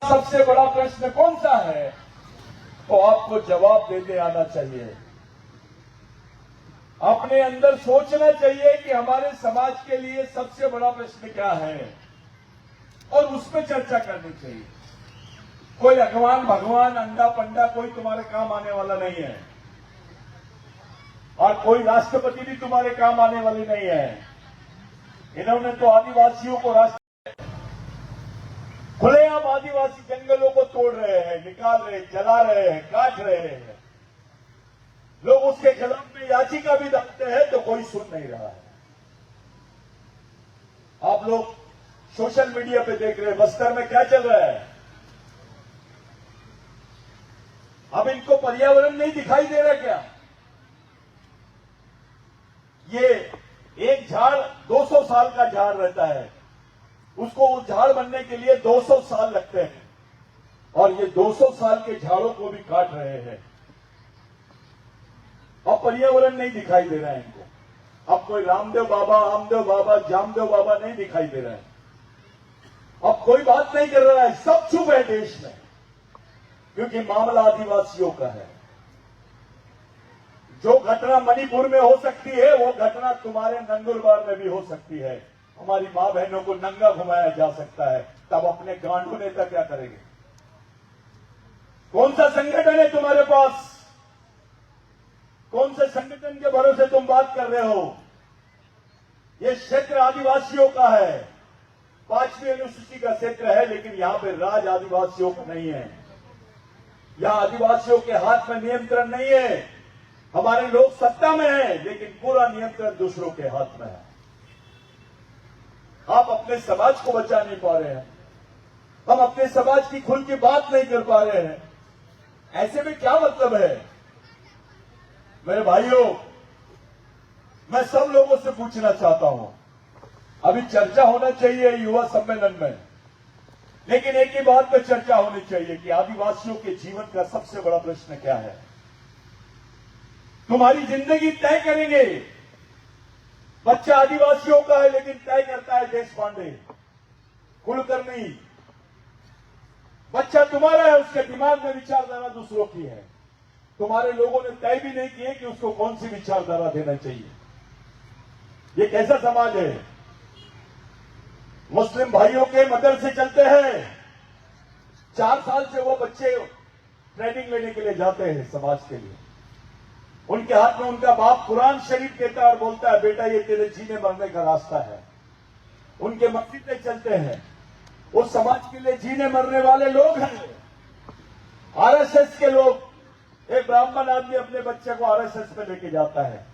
सबसे बड़ा प्रश्न कौन सा है, तो आपको जवाब देते आना चाहिए। अपने अंदर सोचना चाहिए कि हमारे समाज के लिए सबसे बड़ा प्रश्न क्या है और उस पर चर्चा करनी चाहिए। कोई भगवान भगवान अंडा पंडा कोई तुम्हारे काम आने वाला नहीं है और कोई राष्ट्रपति भी तुम्हारे काम आने वाली नहीं है। इन्होंने तो आदिवासियों को खुलेआम आदिवासी जंगलों को तोड़ रहे हैं, निकाल रहे हैं, जला रहे हैं, काट रहे हैं। लोग उसके खिलाफ में याचिका भी डालते हैं तो कोई सुन नहीं रहा है। आप लोग सोशल मीडिया पे देख रहे हैं बस्तर में क्या चल रहा है। अब इनको पर्यावरण नहीं दिखाई दे रहा क्या? ये एक झाड़ 200 साल का झाड़ रहता है, उसको उस झाड़ बनने के लिए 200 साल लगते हैं और ये 200 साल के झाड़ों को भी काट रहे हैं। अब पर्यावरण नहीं दिखाई दे रहा है इनको। अब कोई रामदेव बाबा, आमदेव बाबा, जामदेव बाबा नहीं दिखाई दे रहा है। अब कोई बात नहीं कर रहा है, सब चुप है देश में, क्योंकि मामला आदिवासियों का है। जो घटना मणिपुर में हो सकती है वो घटना तुम्हारे नंदुरबार में भी हो सकती है। हमारी मां बहनों को नंगा घुमाया जा सकता है, तब अपने गांडू नेता क्या करेंगे? कौन सा संगठन है तुम्हारे पास? कौन से संगठन के भरोसे तुम बात कर रहे हो? ये क्षेत्र आदिवासियों का है, 5वीं अनुसूची का क्षेत्र है, लेकिन यहां पे राज आदिवासियों का नहीं है। यहां आदिवासियों के हाथ में नियंत्रण नहीं है। हमारे लोग सत्ता में हैं, लेकिन पूरा नियंत्रण दूसरों के हाथ में है। आप अपने समाज को बचा नहीं पा रहे हैं, हम अपने समाज की खुल की बात नहीं कर पा रहे हैं। ऐसे में क्या मतलब है? मेरे भाइयों, मैं सब लोगों से पूछना चाहता हूं, अभी चर्चा होना चाहिए युवा सम्मेलन में, लेकिन एक ही बात पर चर्चा होनी चाहिए कि आदिवासियों के जीवन का सबसे बड़ा प्रश्न क्या है। तुम्हारी जिंदगी तय करेंगे। बच्चा आदिवासियों का है, लेकिन तय करता है देश पांडे, कुलकर्णी। बच्चा तुम्हारा है, उसके दिमाग में विचारधारा दूसरों की है। तुम्हारे लोगों ने तय भी नहीं किए कि उसको कौन सी विचारधारा देना चाहिए। ये कैसा समाज है? मुस्लिम भाइयों के मदरसे चलते हैं, 4 साल से वो बच्चे ट्रेनिंग लेने के लिए जाते हैं समाज के लिए। उनके हाथ में उनका बाप कुरान शरीफ देता है और बोलता है, बेटा ये तेरे जीने मरने का रास्ता है। उनके मस्जिदें चलते हैं, वो समाज के लिए जीने मरने वाले लोग हैं। आरएसएस के लोग, एक ब्राह्मण आदमी अपने बच्चे को आरएसएस में लेके जाता है,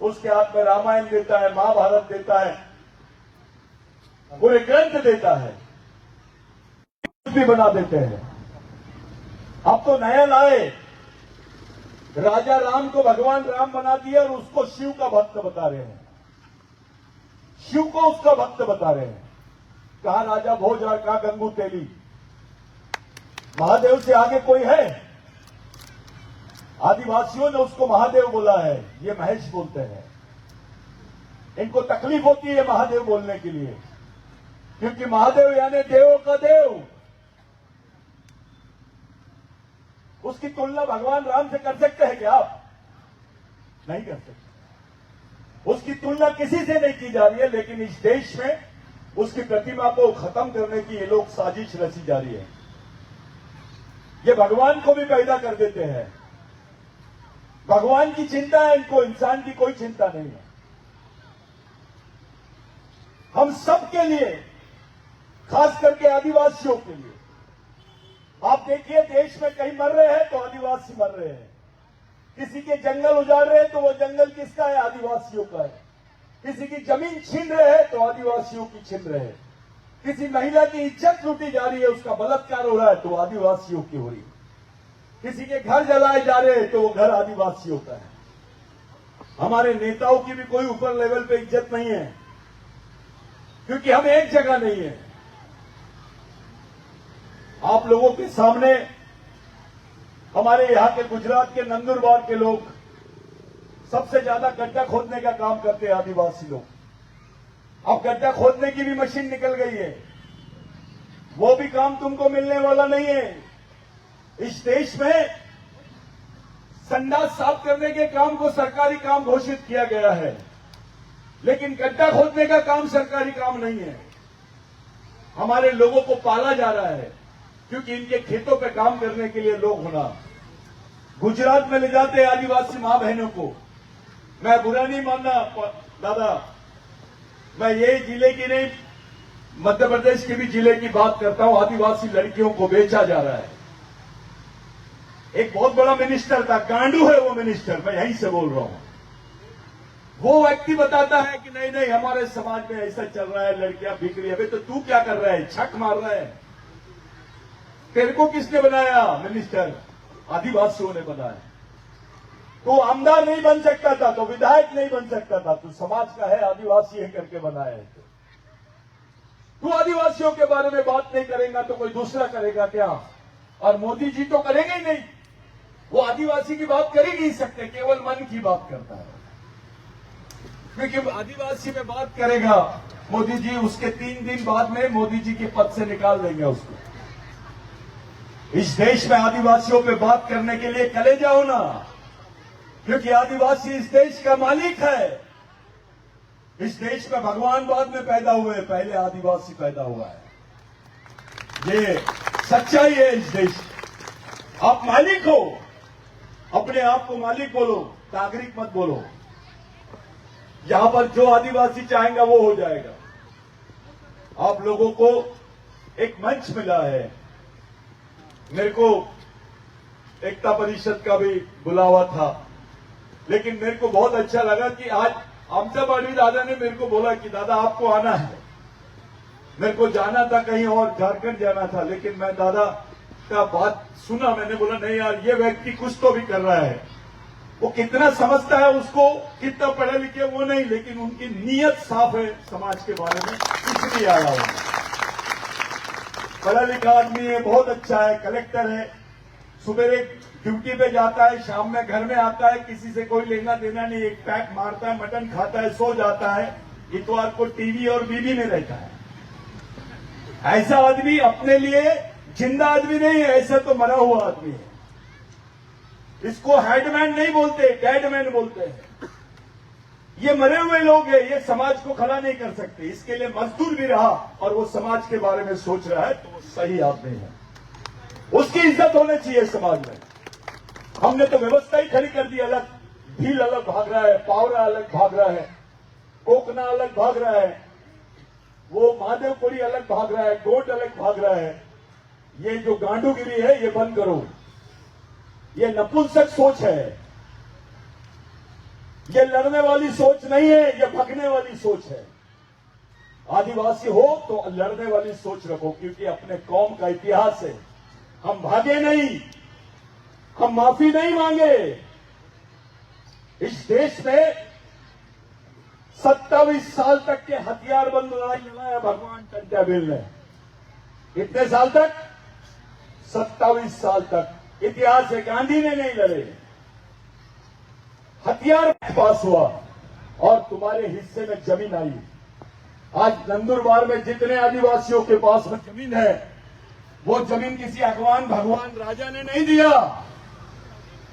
उसके हाथ में रामायण देता है, महाभारत देता है, पूरे ग्रंथ देता है, भी बना देते हैं। अब तो नया लाए, राजा राम को भगवान राम बना दिया और उसको शिव का भक्त बता रहे हैं, शिव को उसका भक्त बता रहे हैं। कहां राजा भोज और कहां गंगू तेली? महादेव से आगे कोई है? आदिवासियों ने उसको महादेव बोला है, ये महेश बोलते हैं। इनको तकलीफ होती है महादेव बोलने के लिए, क्योंकि महादेव यानी देवों का देव। उसकी तुलना भगवान राम से कर सकते हैं क्या आप? नहीं कर सकते। उसकी तुलना किसी से नहीं की जा रही है, लेकिन इस देश में उसकी प्रतिमा को खत्म करने की ये लोग साजिश रची जा रही है। ये भगवान को भी पैदा कर देते हैं। भगवान की चिंता है इनको, इंसान की कोई चिंता नहीं है। हम सबके लिए, खास करके आदिवासियों के लिए, आप देखिए देश में कहीं मर रहे हैं तो आदिवासी मर रहे हैं। किसी के जंगल उजाड़ रहे हैं तो वो जंगल किसका है? आदिवासियों का है। किसी की जमीन छीन रहे हैं तो आदिवासियों की छीन रहे हैं। किसी महिला की इज्जत लूटी जा रही है, उसका बलात्कार हो रहा है तो आदिवासियों की हो रही है। किसी के घर जलाए जा रहे हैं तो वो घर आदिवासियों का है। हमारे नेताओं की भी कोई ऊपर लेवल पे इज्जत नहीं है, क्योंकि हम एक जगह नहीं है। आप लोगों के सामने हमारे यहां के गुजरात के नंदुरबार के लोग सबसे ज्यादा गड्ढा खोदने का काम करते हैं, आदिवासी लोग। अब गड्ढा खोदने की भी मशीन निकल गई है। वो भी काम तुमको मिलने वाला नहीं है। इस देश में संडास साफ करने के काम को सरकारी काम घोषित किया गया है, लेकिन गड्ढा खोदने का काम सरकारी काम नहीं है। हमारे लोगों को पाला जा रहा है क्योंकि इनके खेतों पे काम करने के लिए लोग होना। गुजरात में ले जाते आदिवासी मां बहनों को, मैं बुरा नहीं मानना दादा, मैं ये जिले की नहीं मध्य प्रदेश के भी जिले की बात करता हूं। आदिवासी लड़कियों को बेचा जा रहा है। एक बहुत बड़ा मिनिस्टर था, गांडू है वो मिनिस्टर, मैं यहीं से बोल रहा हूं। वो व्यक्ति बताता है कि नहीं नहीं हमारे समाज में ऐसा चल रहा है, लड़कियां बिक रही है। अबे तो तू क्या कर रहा है, छक मार रहा है? तेरे को किसने बनाया मिनिस्टर? आदिवासियों ने बनाया। तू आमदार नहीं बन सकता था, तो विधायक नहीं बन सकता था, तू समाज का है, आदिवासी है करके बनाया है। तू आदिवासियों के बारे में बात नहीं करेगा तो कोई दूसरा करेगा क्या? और मोदी जी तो करेंगे ही नहीं। वो आदिवासी की बात कर ही नहीं सकते, केवल मन की बात करता है। क्योंकि आदिवासी में बात करेगा मोदी जी, उसके 3 दिन बाद में मोदी जी के पद से निकाल देंगे उसको। इस देश में आदिवासियों पे बात करने के लिए चले जाओ ना, क्योंकि आदिवासी इस देश का मालिक है। इस देश में भगवान बाद में पैदा हुए, पहले आदिवासी पैदा हुआ है। ये सच्चाई है इस देश की। आप मालिक हो, अपने आप को मालिक बोलो, नागरिक मत बोलो। यहां पर जो आदिवासी चाहेगा वो हो जाएगा। आप लोगों को एक मंच मिला है। मेरे को एकता परिषद का भी बुलावा था, लेकिन मेरे को बहुत अच्छा लगा कि आज आमचाबाड़ी दादा ने मेरे को बोला कि दादा आपको आना है। मेरे को जाना था कहीं और, झारखंड जाना था, लेकिन मैं दादा का बात सुना। मैंने बोला नहीं यार, ये व्यक्ति कुछ तो भी कर रहा है। वो कितना समझता है, उसको कितना पढ़े लिखे वो नहीं, लेकिन उनकी नीयत साफ है समाज के बारे में, इसलिए आया हूं। पढ़ा लिखा आदमी है, बहुत अच्छा है, कलेक्टर है, सुबह ड्यूटी पे जाता है, शाम में घर में आता है, किसी से कोई लेना देना नहीं, एक पैक मारता है, मटन खाता है, सो जाता है, इतवार को टीवी और बीवी में रहता है। ऐसा आदमी अपने लिए जिंदा आदमी नहीं है, ऐसा तो मरा हुआ आदमी है। इसको हेडमैन नहीं बोलते, डेडमैन बोलते हैं। ये मरे हुए लोग हैं, ये समाज को खड़ा नहीं कर सकते। इसके लिए मजदूर भी रहा और वो समाज के बारे में सोच रहा है, तो वो सही आदमी है। उसकी इज्जत होनी चाहिए समाज में। हमने तो व्यवस्था ही खड़ी कर दी अलग। भील अलग भाग रहा है, पावरा अलग भाग रहा है, कोकना अलग भाग रहा है, वो महादेवपुरी अलग भाग रहा है, गोट अलग भाग रहा है। ये जो गांडूगिरी है ये बंद करो। ये नपुंसक सोच है, ये लड़ने वाली सोच नहीं है, ये भगने वाली सोच है। आदिवासी हो तो लड़ने वाली सोच रखो, क्योंकि अपने कौम का इतिहास है। हम भागे नहीं, हम माफी नहीं मांगे। इस देश में 27 साल तक के हथियारबंद लड़ाई लड़ाया भगवान टंट्या बिल ने। कितने साल तक? 27 साल तक। इतिहास है, गांधी ने नहीं लड़े। हथियार पास हुआ और तुम्हारे हिस्से में जमीन आई। आज नंदुरबार में जितने आदिवासियों के पास में जमीन है, वो जमीन किसी अगवान भगवान राजा ने नहीं दिया।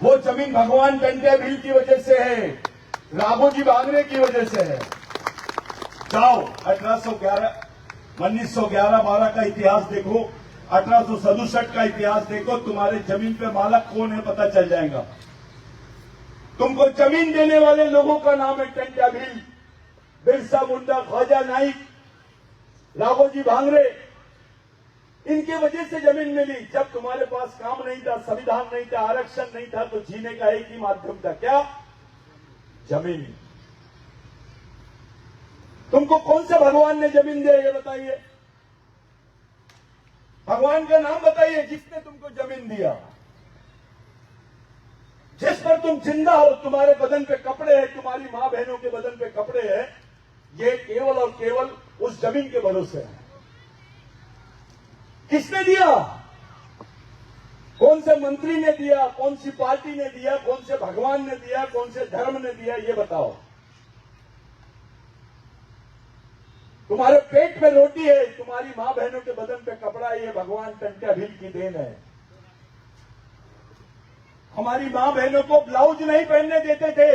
वो जमीन भगवान टंट्या भील की वजह से है, राघोजी भांगरे की वजह से है। जाओ 1811 1911-12 का इतिहास देखो, 1867 का इतिहास देखो, तुम्हारे जमीन पे मालक कौन है पता चल जाएगा। तुमको जमीन देने वाले लोगों का नाम है टंट्या भील, बिरसा मुंडा, ख्वाजा नाइक, राघोजी भांगरे। इनके वजह से जमीन मिली। जब तुम्हारे पास काम नहीं था, संविधान नहीं था, आरक्षण नहीं था, तो जीने का एक ही माध्यम था, क्या? जमीन। तुमको कौन से भगवान ने जमीन दी ये बताइए। भगवान का नाम बताइए जिसने तुमको जमीन दिया, जिस पर तुम जिंदा हो, तुम्हारे बदन पे कपड़े हैं, तुम्हारी मां बहनों के बदन पे कपड़े हैं, ये केवल और केवल उस जमीन के भरोसे है। किसने दिया? कौन से मंत्री ने दिया, कौन सी पार्टी ने दिया, कौन से भगवान ने दिया, कौन से धर्म ने दिया, ये बताओ। तुम्हारे पेट में रोटी है, तुम्हारी मां बहनों के बदन पे कपड़ा है, ये भगवान टंट्या भील की देन है। हमारी मां बहनों को ब्लाउज नहीं पहनने देते थे।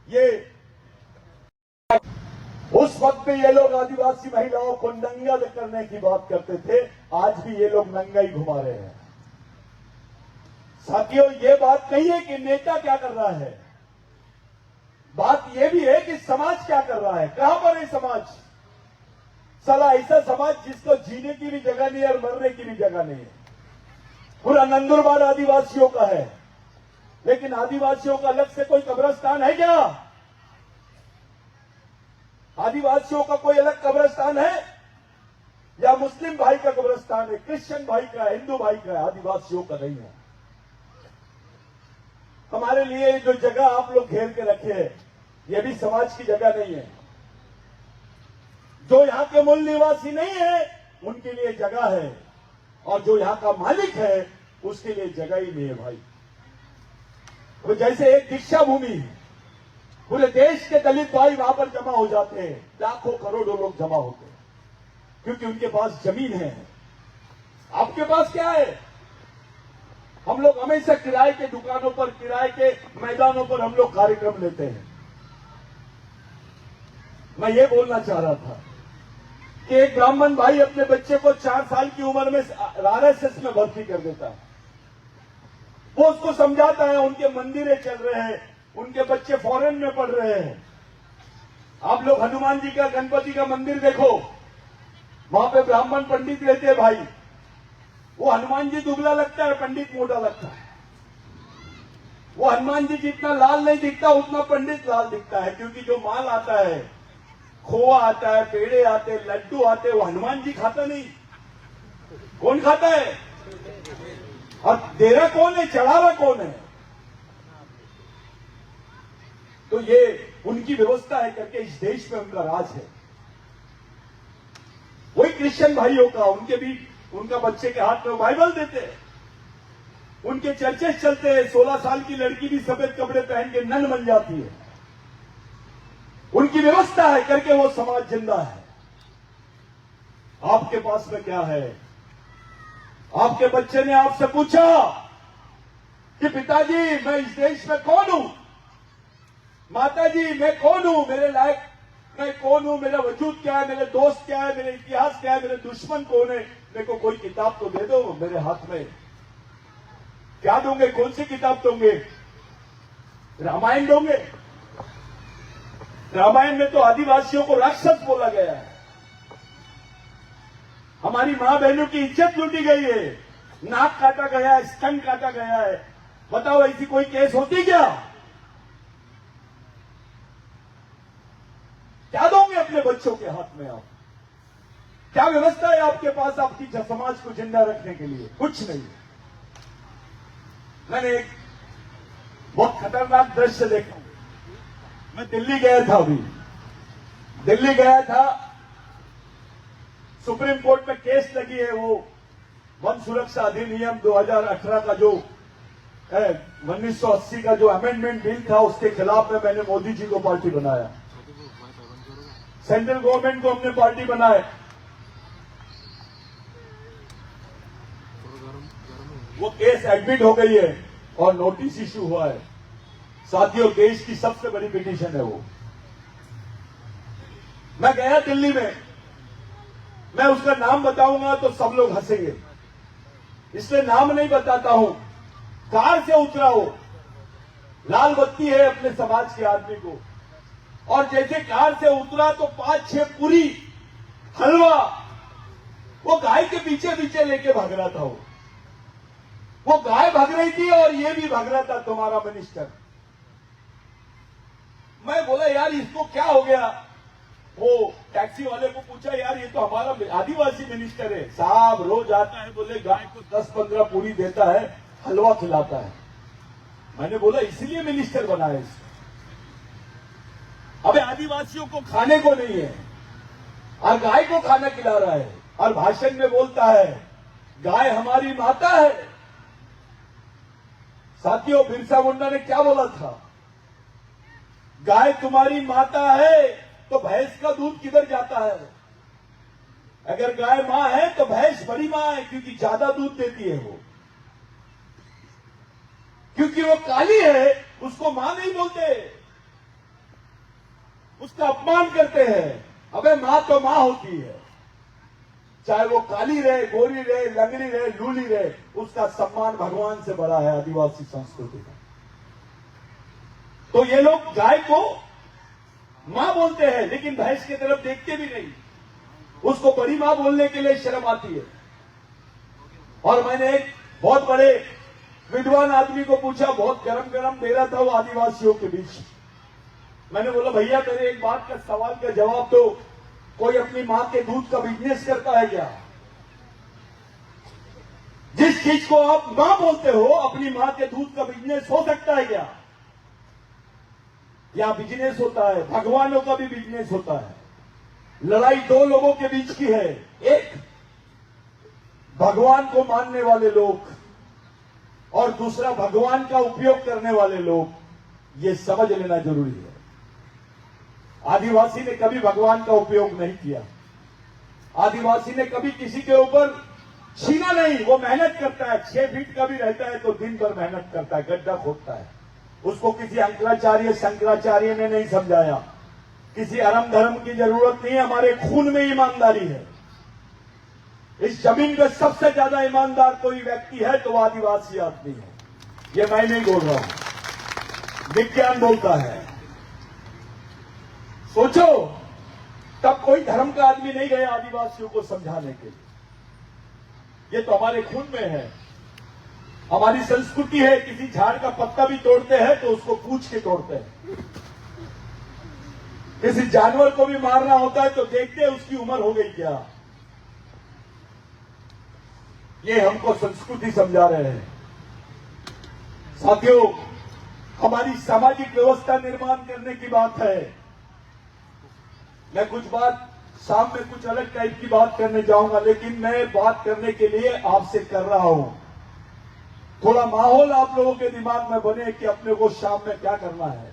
ये उस वक्त में ये लोग आदिवासी महिलाओं को नंगा करने की बात करते थे, आज भी ये लोग नंगा ही घुमा रहे हैं। साथियों, ये बात नहीं है कि नेता क्या कर रहा है, बात यह भी है कि समाज क्या कर रहा है। कहां पर है समाज? साला ऐसा समाज जिसको जीने की भी जगह नहीं है और मरने की भी जगह नहीं है। पूरा नंदुरबार आदिवासियों का है, लेकिन आदिवासियों का अलग से कोई कब्रिस्तान है क्या? आदिवासियों का कोई अलग कब्रिस्तान है? या मुस्लिम भाई का कब्रिस्तान है, क्रिश्चियन भाई का, हिंदू भाई का है, आदिवासियों का नहीं है। हमारे लिए जो जगह आप लोग घेर के रखे हैं, यह भी समाज की जगह नहीं है। जो यहां के मूल निवासी नहीं है उनके लिए जगह है, और जो यहां का मालिक है उसके लिए जगह ही नहीं है भाई। तो जैसे एक दीक्षा भूमि है, पूरे देश के दलित भाई वहां पर जमा हो जाते हैं, लाखों करोड़ों लोग जमा होते हैं, क्योंकि उनके पास जमीन है। आपके पास क्या है? हम लोग हमेशा किराए के दुकानों पर, किराए के मैदानों पर हम लोग कार्यक्रम लेते हैं। मैं ये बोलना चाह रहा था कि एक ब्राह्मण भाई अपने बच्चे को 4 साल की उम्र में आरएसएस में भर्ती कर देता है। वो उसको समझाता है, उनके मंदिरें चल रहे हैं, उनके बच्चे फॉरेन में पढ़ रहे हैं। आप लोग हनुमान जी का, गणपति का मंदिर देखो, वहां पे ब्राह्मण पंडित रहते हैं भाई। वो हनुमान जी दुबला लगता है, पंडित मोटा लगता है। वो हनुमान जी जितना लाल नहीं दिखता उतना पंडित लाल दिखता है, क्योंकि जो माल आता है, खोआ आता है, पेड़े आते हैं, लड्डू आते हैं, वो हनुमान जी खाता नहीं। कौन खाता है? और दे रहा कौन है, चढ़ा रहा कौन है? तो ये उनकी व्यवस्था है करके इस देश में उनका राज है। वही क्रिश्चियन भाइयों का, उनके भी, उनका बच्चे के हाथ में बाइबल देते हैं, उनके चर्चे चलते हैं। 16 साल की लड़की भी सफेद कपड़े पहन के नन बन जाती है। उनकी व्यवस्था है करके वो समाज जिंदा है। आपके पास में क्या है? आपके बच्चे ने आपसे पूछा कि पिताजी मैं इस देश में कौन हूं, माताजी मैं कौन हूं, मेरे लायक मैं कौन हूं, मेरा वजूद क्या है, मेरे दोस्त क्या है, मेरे इतिहास क्या है, मेरे दुश्मन कौन है, मेरे को कोई किताब तो दे दो। मेरे हाथ में क्या दोगे? कौन सी किताब दोगे? रामायण दोगे? रामायण में तो आदिवासियों को राक्षस बोला गया है। हमारी मां बहनों की इज्जत लूटी गई है, नाक काटा गया है, स्तन काटा गया है। बताओ ऐसी कोई केस होती क्या? क्या दोगे अपने बच्चों के हाथ में आप? क्या व्यवस्था है आपके पास आपकी समाज को जिंदा रखने के लिए? कुछ नहीं। मैंने एक बहुत खतरनाक दृश्य देखा। मैं दिल्ली गया था, अभी दिल्ली गया था, सुप्रीम कोर्ट में केस लगी है। वो वन सुरक्षा अधिनियम 2018 का जो 1980 का जो अमेंडमेंट बिल था, उसके खिलाफ में मैंने मोदी जी को पार्टी बनाया, सेंट्रल गवर्नमेंट को हमने पार्टी बनाया। वो केस एडमिट हो गई है और नोटिस इश्यू हुआ है। साथियों, देश की सबसे बड़ी पिटीशन है वो। मैं गया दिल्ली में, मैं उसका नाम बताऊंगा तो सब लोग हंसेंगे, इसलिए नाम नहीं बताता हूं। कार से उतरा हो, लाल बत्ती है अपने समाज के आदमी को, और जैसे कार से उतरा तो 5-6 पूरी हलवा वो गाय के पीछे पीछे लेके भाग रहा था। वो गाय भाग रही थी और ये भी भाग रहा था, तुम्हारा मिनिस्टर। मैं बोला यार इसको क्या हो गया? वो टैक्सी वाले को पूछा, यार ये तो हमारा आदिवासी मिनिस्टर है। साहब रोज आता है, बोले गाय को 10-15 पूरी देता है, हलवा खिलाता है। मैंने बोला इसीलिए मिनिस्टर बना है इसको। अबे आदिवासियों को खाने को नहीं है और गाय को खाना खिला रहा है, और भाषण में बोलता है गाय हमारी माता है। साथियों, बिरसा मुंडा ने क्या बोला था? गाय तुम्हारी माता है तो भैंस का दूध किधर जाता है? अगर गाय मां है तो भैंस बड़ी मां है, क्योंकि ज्यादा दूध देती है वो। क्योंकि वो काली है उसको मां नहीं बोलते, उसका अपमान करते हैं। अबे मां तो मां होती है, चाहे वो काली रहे, गोरी रहे, लंगड़ी रहे, लूली रहे, उसका सम्मान भगवान से बड़ा है आदिवासी संस्कृति का। तो ये लोग गाय को मां बोलते हैं, लेकिन भैंस की तरफ देखते भी नहीं, उसको बड़ी मां बोलने के लिए शर्म आती है। और मैंने एक बहुत बड़े विद्वान आदमी को पूछा, बहुत गरम गरम दे रहा था वो आदिवासियों के बीच। मैंने बोला भैया मेरे एक बात का सवाल का जवाब दो, कोई अपनी मां के दूध का बिजनेस करता है क्या? जिस चीज को आप मां बोलते हो, अपनी मां के दूध का बिजनेस हो सकता है क्या? या बिजनेस होता है, भगवानों का भी बिजनेस होता है। लड़ाई दो लोगों के बीच की है, एक भगवान को मानने वाले लोग और दूसरा भगवान का उपयोग करने वाले लोग। ये समझ लेना जरूरी है। आदिवासी ने कभी भगवान का उपयोग नहीं किया, आदिवासी ने कभी किसी के ऊपर छीना नहीं। वो मेहनत करता है, 6 फीट का भी रहता है तो दिन भर मेहनत करता है, गड्ढा खोदता है। उसको किसी अंकराचार्य शंकराचार्य ने नहीं समझाया, किसी अरम धर्म की जरूरत नहीं है। हमारे खून में ईमानदारी है। इस जमीन पे सबसे ज्यादा ईमानदार कोई व्यक्ति है तो वो आदिवासी आदमी है। ये मैं नहीं बोल रहा हूं, विज्ञान बोलता है। सोचो, तब कोई धर्म का आदमी नहीं गया आदिवासियों को समझाने के लिए। ये तो हमारे खून में है, हमारी संस्कृति है। किसी झाड़ का पत्ता भी तोड़ते हैं तो उसको पूछ के तोड़ते हैं। किसी जानवर को भी मारना होता है तो देखते हैं उसकी उम्र हो गई क्या। ये हमको संस्कृति समझा रहे हैं। साथियों, हमारी सामाजिक व्यवस्था निर्माण करने की बात है। मैं कुछ बात शाम में कुछ अलग टाइप की बात करने जाऊंगा, लेकिन मैं बात करने के लिए आपसे कर रहा हूं। थोड़ा माहौल आप लोगों के दिमाग में बने कि अपने को शाम में क्या करना है।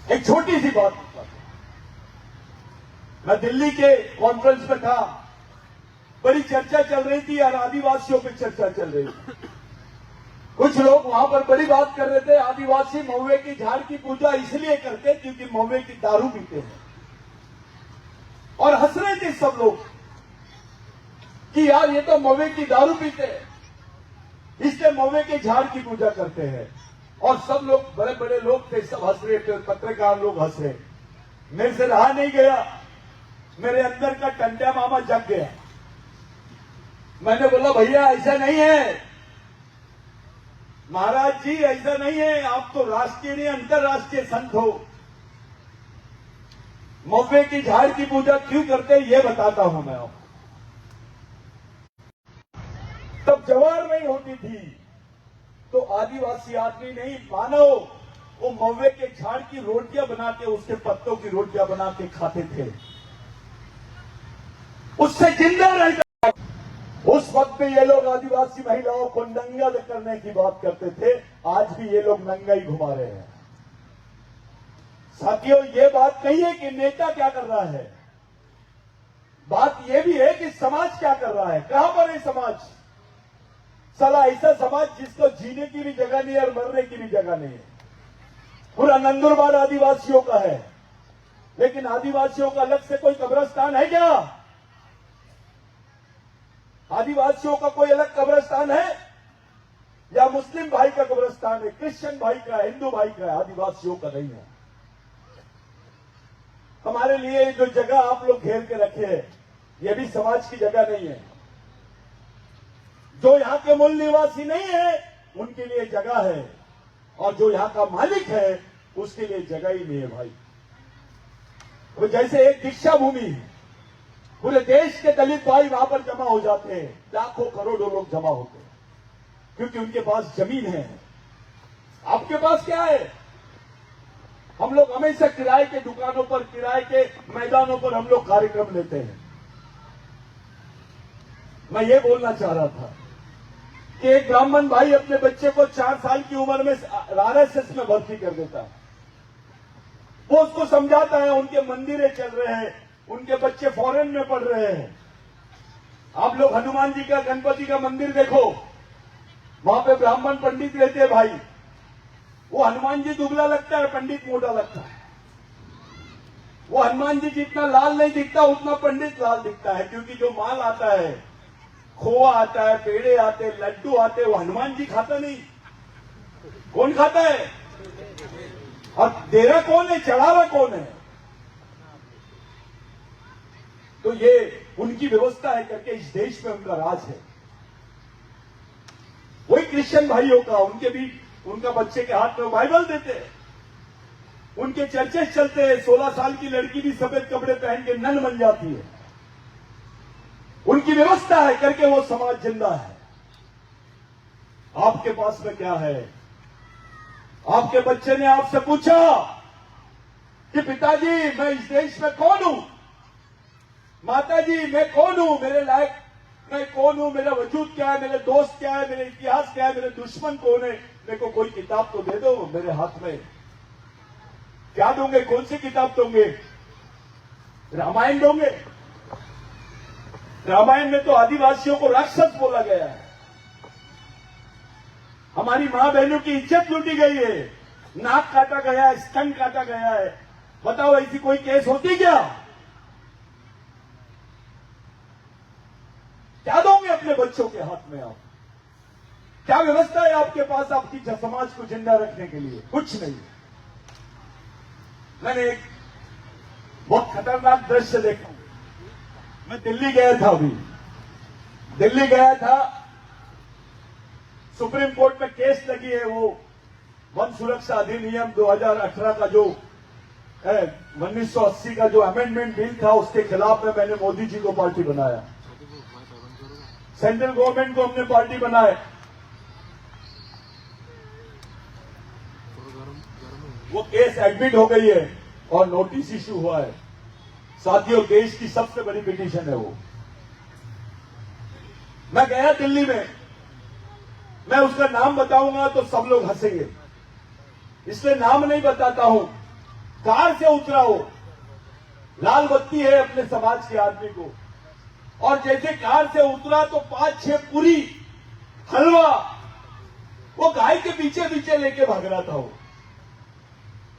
एक छोटी सी बात बताता हूं। मैं दिल्ली के कॉन्फ्रेंस में था, बड़ी चर्चा चल रही थी और आदिवासियों पे चर्चा चल रही थी। कुछ लोग वहां पर बड़ी बात कर रहे थे, आदिवासी महुए की झाड़ की पूजा इसलिए करते क्योंकि महुए की दारू पीते हैं। और हंस रहे थे सब लोग कि यार ये तो महुए की दारू पीते हैं, इसलिए महुए के झाड़ की पूजा करते हैं। और सब लोग, बड़े बड़े लोग थे, सब हंस रहे थे, पत्रकार लोग हंस रहे। मेरे से रहा नहीं गया, मेरे अंदर का टंटा मामा जग गया। मैंने बोला भैया ऐसा नहीं है, महाराज जी ऐसा नहीं है, आप तो राष्ट्रीय नहीं अंतर्राष्ट्रीय संत हो। महुए की झाड़ की पूजा क्यों करते हैं ये बताता हूं मैं आपको। तब जवार नहीं होती थी तो आदिवासी आदमी नहीं, मानव वो महुए के झाड़ की रोटियां बना के, उसके पत्तों की रोटियां बना के खाते थे, उससे जिंदा रहता। उस वक्त में ये लोग आदिवासी महिलाओं को नंगा करने की बात करते थे, आज भी ये लोग नंगा ही घुमा रहे हैं। साथियों, ये बात नहीं है कि नेता क्या कर रहा है, बात ये भी है कि समाज क्या कर रहा है। कहां पर है समाज? साला ऐसा समाज जिसको जीने की भी जगह नहीं है और मरने की भी जगह नहीं है। पूरा नंदुरबार आदिवासियों का है, लेकिन आदिवासियों का अलग से कोई कब्रिस्तान है क्या? आदिवासियों का कोई अलग कब्रिस्तान है? या मुस्लिम भाई का कब्रिस्तान है, क्रिश्चियन भाई का, हिंदू भाई का है, आदिवासियों का नहीं है। हमारे लिए जो जगह आप लोग घेर के रखे हैं, यह भी समाज की जगह नहीं है। जो यहां के मूल निवासी नहीं है उनके लिए जगह है, और जो यहां का मालिक है उसके लिए जगह ही नहीं है भाई। तो जैसे एक दीक्षा भूमि है, पूरे देश के दलित भाई वहां पर जमा हो जाते हैं, लाखों करोड़ों लोग जमा होते हैं, क्योंकि उनके पास जमीन है। आपके पास क्या है? हम लोग हमेशा किराए के दुकानों पर, किराए के मैदानों पर हम लोग कार्यक्रम लेते हैं। मैं ये बोलना चाह रहा था कि एक ब्राह्मण भाई अपने बच्चे को 4 साल की उम्र में आरएसएस में भर्ती कर देता है। वो उसको समझाता है, उनके मंदिरें चल रहे हैं, उनके बच्चे फॉरेन में पढ़ रहे हैं। आप लोग हनुमान जी का, गणपति का मंदिर देखो, वहां पे ब्राह्मण पंडित रहते हैं भाई। वो हनुमान जी दुबला लगता है, पंडित मोटा लगता है। वो हनुमान जी जितना लाल नहीं दिखता, उतना पंडित लाल दिखता है, क्योंकि जो माल आता है, खोआ आता है, पेड़े आते हैं, लड्डू आते हैं, वो हनुमान जी खाता नहीं। कौन खाता है? और दे रहा कौन है, चढ़ा रहा कौन है? तो ये उनकी व्यवस्था है करके इस देश में उनका राज है। वही क्रिश्चियन भाइयों का, उनके भी, उनका बच्चे के हाथ में बाइबल देते हैं, उनके चर्चेस चलते हैं। 16 साल की लड़की भी सफेद कपड़े पहन के नन बन जाती है। उनकी व्यवस्था है करके वो समाज जिंदा है। आपके पास में क्या है? आपके बच्चे ने आपसे पूछा कि पिताजी मैं इस देश में कौन हूं, माताजी मैं कौन हूं, मेरे लायक मैं कौन हूं, मेरा वजूद क्या है, मेरे दोस्त क्या है, मेरे इतिहास क्या है, मेरे दुश्मन कौन है, मेरे को कोई किताब तो दे दो। मेरे हाथ में क्या दोगे? कौन सी किताब दोगे? रामायण दोगे? रामायण में तो आदिवासियों को राक्षस बोला गया है। हमारी मां बहनों की इज्जत लूटी गई है, नाक काटा गया है, स्तन काटा गया है। बताओ ऐसी कोई केस होती क्या? क्या दोगे अपने बच्चों के हाथ में आप? क्या व्यवस्था है आपके पास आपकी समाज को जिंदा रखने के लिए? कुछ नहीं। मैंने एक बहुत खतरनाक दृश्य देखा। मैं दिल्ली गया था, अभी दिल्ली गया था, सुप्रीम कोर्ट में केस लगी है। वो वन सुरक्षा अधिनियम 2018 का जो 1980 का जो अमेंडमेंट बिल था, उसके खिलाफ में मैंने मोदी जी को पार्टी बनाया, सेंट्रल गवर्नमेंट को हमने पार्टी बनाया। वो केस एडमिट हो गई है और नोटिस इश्यू हुआ है। साथियों, देश की सबसे बड़ी पिटीशन है वो। मैं गया दिल्ली में, मैं उसका नाम बताऊंगा तो सब लोग हंसेंगे, इसलिए नाम नहीं बताता हूं। कार से उतरा हो, लाल बत्ती है अपने समाज के आदमी को, और जैसे कार से उतरा तो 5-6 पूरी हलवा वो गाय के पीछे पीछे लेके भाग रहा था।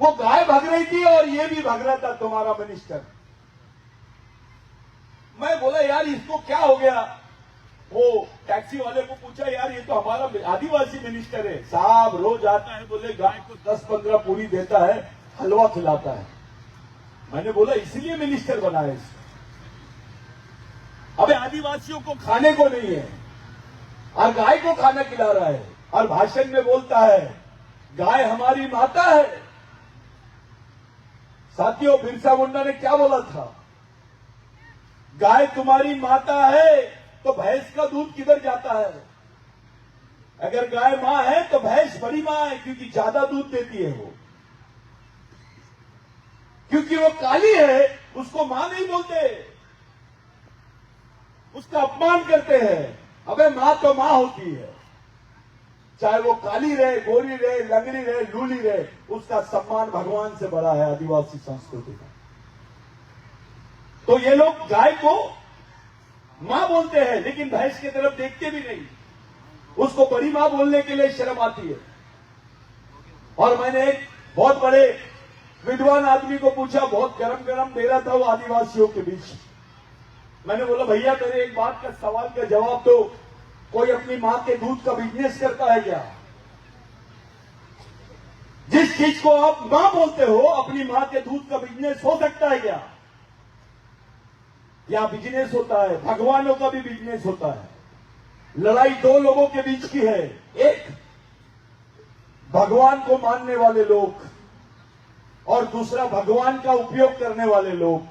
वो गाय भाग रही थी और ये भी भाग रहा था, तुम्हारा मिनिस्टर। मैं बोला यार इसको क्या हो गया? वो टैक्सी वाले को पूछा, यार ये तो हमारा आदिवासी मिनिस्टर है। साहब रोज आता है, बोले गाय को 10-15 पूरी देता है, हलवा खिलाता है। मैंने बोला इसलिए मिनिस्टर बनाया इसको। अबे आदिवासियों को खाने को नहीं है और गाय को खाना खिला रहा है, और भाषण में बोलता है गाय हमारी माता है। साथियों, बिरसा मुंडा ने क्या बोला था? गाय तुम्हारी माता है तो भैंस का दूध किधर जाता है? अगर गाय मां है तो भैंस बड़ी मां है, क्योंकि ज्यादा दूध देती है वो। क्योंकि वो काली है, उसको मां नहीं बोलते, उसका अपमान करते हैं। अबे मां तो मां होती है, चाहे वो काली रहे, गोरी रहे, लंगड़ी रहे, लूली रहे, उसका सम्मान भगवान से बड़ा है आदिवासी संस्कृति का। तो ये लोग गाय को मां बोलते हैं, लेकिन भैंस की तरफ देखते भी नहीं, उसको बड़ी मां बोलने के लिए शर्म आती है। और मैंने एक बहुत बड़े विद्वान आदमी को पूछा, बहुत गरम गरम दे रहा था वो आदिवासियों के बीच। मैंने बोला भैया मेरे एक बात का सवाल का जवाब दो, कोई अपनी मां के दूध का बिजनेस करता है क्या? जिस चीज को आप मां बोलते हो, अपनी मां के दूध का बिजनेस हो सकता है क्या? या बिजनेस होता है, भगवानों का भी बिजनेस होता है। लड़ाई दो लोगों के बीच की है, एक भगवान को मानने वाले लोग और दूसरा भगवान का उपयोग करने वाले लोग।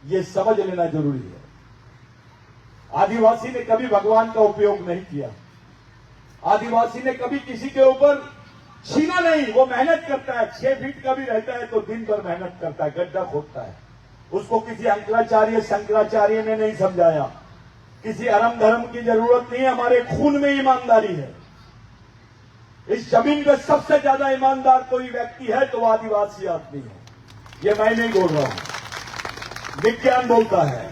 ये समझ लेना जरूरी है। आदिवासी ने कभी भगवान का उपयोग नहीं किया, आदिवासी ने कभी किसी के ऊपर छीना नहीं। वो मेहनत करता है, 6 फीट का भी रहता है तो दिन भर मेहनत करता है, गड्ढा खोदता है। उसको किसी अंकराचार्य शंकराचार्य ने नहीं समझाया, किसी अरम धर्म की जरूरत नहीं है। हमारे खून में ईमानदारी है। इस जमीन पे सबसे ज्यादा ईमानदार कोई व्यक्ति है तो वो आदिवासी आदमी है। ये मैं नहीं बोल रहा हूं, विज्ञान बोलता है।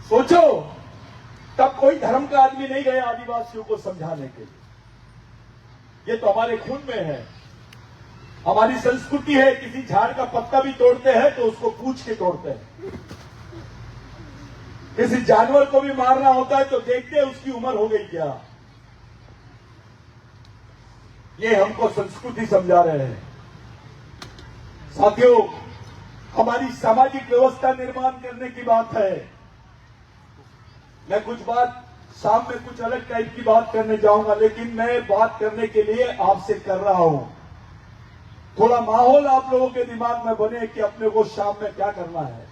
सोचो, तब कोई धर्म का आदमी नहीं गया आदिवासियों को समझाने के लिए। ये तो हमारे खून में है, हमारी संस्कृति है। किसी झाड़ का पत्ता भी तोड़ते हैं तो उसको पूछ के तोड़ते हैं। किसी जानवर को भी मारना होता है तो देखते हैं उसकी उम्र हो गई क्या। ये हमको संस्कृति समझा रहे हैं। साथियों, हमारी सामाजिक व्यवस्था निर्माण करने की बात है। मैं कुछ बात शाम में कुछ अलग टाइप की बात करने जाऊंगा, लेकिन मैं बात करने के लिए आपसे कर रहा हूं। थोड़ा माहौल आप लोगों के दिमाग में बने कि अपने को शाम में क्या करना है।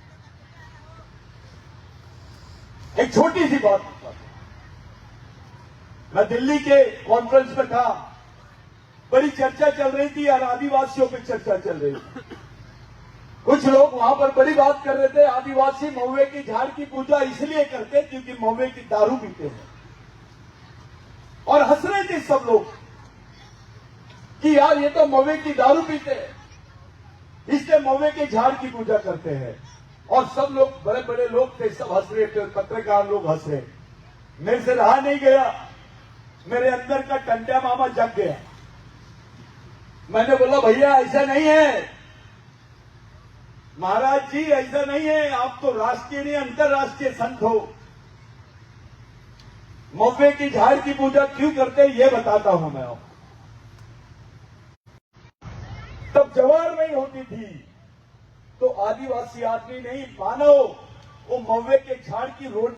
एक छोटी सी बात बताता हूं। मैं दिल्ली के कॉन्फ्रेंस में था, बड़ी चर्चा चल रही थी और आदिवासियों पे चर्चा चल रही थी। कुछ लोग वहां पर बड़ी बात कर रहे थे, आदिवासी महुए की झाड़ की पूजा इसलिए करते क्योंकि महुए की दारू पीते हैं, और हंस रहे थे सब लोग कि यार ये तो महुए की दारू पीते हैं, इसलिए महुए के झाड़ की पूजा करते हैं। और सब लोग, बड़े बड़े लोग थे, सब हंस रहे थे, पत्रकार लोग हंस रहे। मेरे से रहा नहीं गया, मेरे अंदर का टंटा मामा जग गया। मैंने बोला भैया ऐसा नहीं है, महाराज जी ऐसा नहीं है, आप तो राष्ट्रीय नहीं अंतर्राष्ट्रीय संत हो। महुए की झाड़ की पूजा क्यों करते हैं ये बताता हूं मैं आपको। तब जवार नहीं होती थी तो आदिवासी आदमी नहीं, मानव वो महुए के झाड़ की रोटी